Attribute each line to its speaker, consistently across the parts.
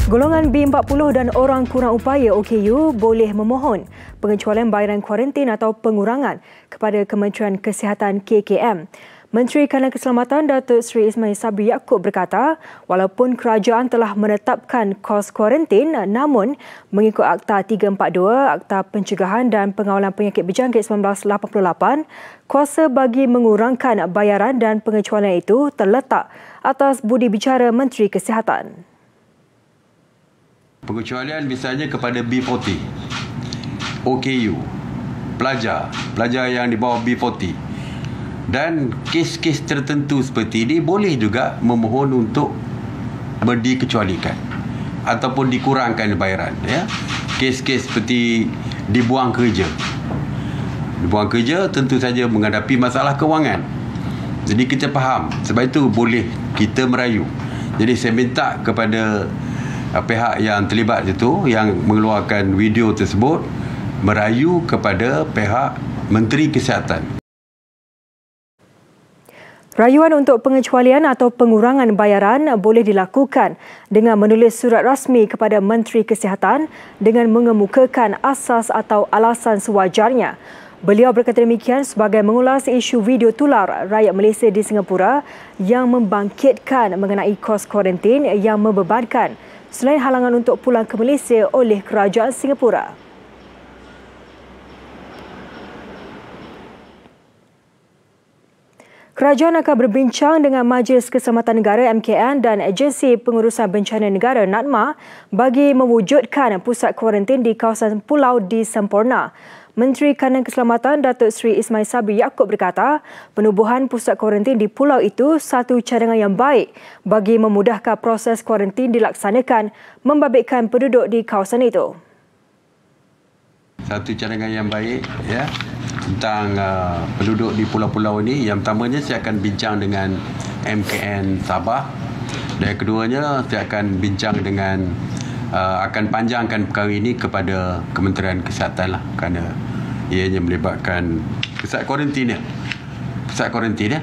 Speaker 1: Golongan B40 dan orang kurang upaya OKU boleh memohon pengecualian bayaran kuarantin atau pengurangan kepada Kementerian Kesihatan KKM. Menteri Kanan Keselamatan Datuk Seri Ismail Sabri Yaakob berkata, walaupun kerajaan telah menetapkan kos kuarantin, namun mengikut Akta 342, Akta Pencegahan dan Pengawalan Penyakit Berjangkit 1988, kuasa bagi mengurangkan bayaran dan pengecualian itu terletak atas budi bicara Menteri Kesihatan.
Speaker 2: Pengecualian misalnya kepada B40, OKU, pelajar yang di bawah B40 dan kes-kes tertentu seperti ini boleh juga memohon untuk dikecualikan ataupun dikurangkan bayaran. Ya. Kes-kes seperti dibuang kerja. Dibuang kerja tentu saja menghadapi masalah kewangan. Jadi kita faham, sebab itu boleh kita merayu. Jadi saya minta kepada pihak yang terlibat itu yang mengeluarkan video tersebut merayu kepada pihak Menteri Kesihatan.
Speaker 1: Rayuan untuk pengecualian atau pengurangan bayaran boleh dilakukan dengan menulis surat rasmi kepada Menteri Kesihatan dengan mengemukakan asas atau alasan sewajarnya. Beliau berkata demikian sebagai mengulas isu video tular rakyat Malaysia di Singapura yang membangkitkan mengenai kos kuarantin yang membebankan selain halangan untuk pulang ke Malaysia oleh kerajaan Singapura. Kerajaan akan berbincang dengan Majlis Keselamatan Negara MKN dan Agensi Pengurusan Bencana Negara NADMA bagi mewujudkan pusat kuarantin di kawasan pulau di Semporna. Menteri Kanan Keselamatan Datuk Seri Ismail Sabri Yaakob berkata, penubuhan pusat kuarantin di pulau itu satu cadangan yang baik bagi memudahkan proses kuarantin dilaksanakan membabitkan penduduk di kawasan itu.
Speaker 2: Satu cadangan yang baik ya tentang penduduk di pulau-pulau ini. Yang pertamanya saya akan bincang dengan MKN Sabah dan yang keduanya saya akan bincang dengan akan panjangkan perkara ini kepada Kementerian Kesihatan lah, kerana ianya melibatkan pusat kuarantin ya. Pusat kuarantin ya.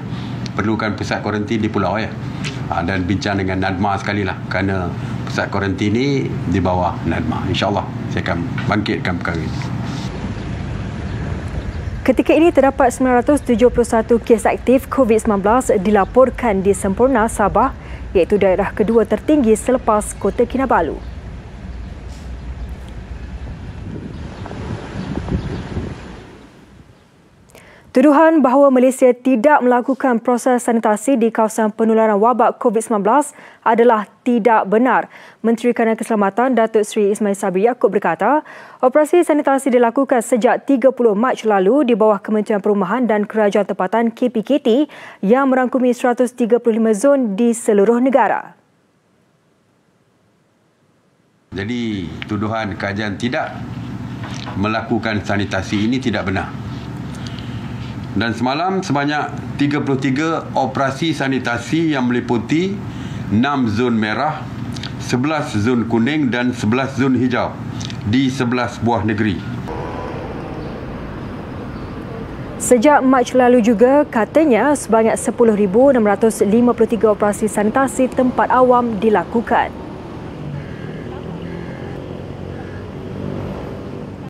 Speaker 2: Perlukan pusat kuarantin di pulau ya. Dan bincang dengan NADMA sekali lah, kerana pusat kuarantin ini di bawah NADMA. InsyaAllah saya akan bangkitkan perkara ini.
Speaker 1: Ketika ini terdapat 971 kes aktif COVID-19 dilaporkan di Semporna, Sabah, iaitu daerah kedua tertinggi selepas Kota Kinabalu. Tuduhan bahawa Malaysia tidak melakukan proses sanitasi di kawasan penularan wabak COVID-19 adalah tidak benar. Menteri Kanan Keselamatan Datuk Seri Ismail Sabri Yaakob berkata, operasi sanitasi dilakukan sejak 30 Mac lalu di bawah Kementerian Perumahan dan Kerajaan Tempatan KPKT yang merangkumi 135 zon di seluruh negara.
Speaker 2: Jadi, tuduhan kerajaan tidak melakukan sanitasi ini tidak benar. Dan semalam sebanyak 33 operasi sanitasi yang meliputi 6 zon merah, 11 zon kuning dan 11 zon hijau di 11 buah negeri.
Speaker 1: Sejak Mac lalu juga, katanya sebanyak 10,653 operasi sanitasi tempat awam dilakukan.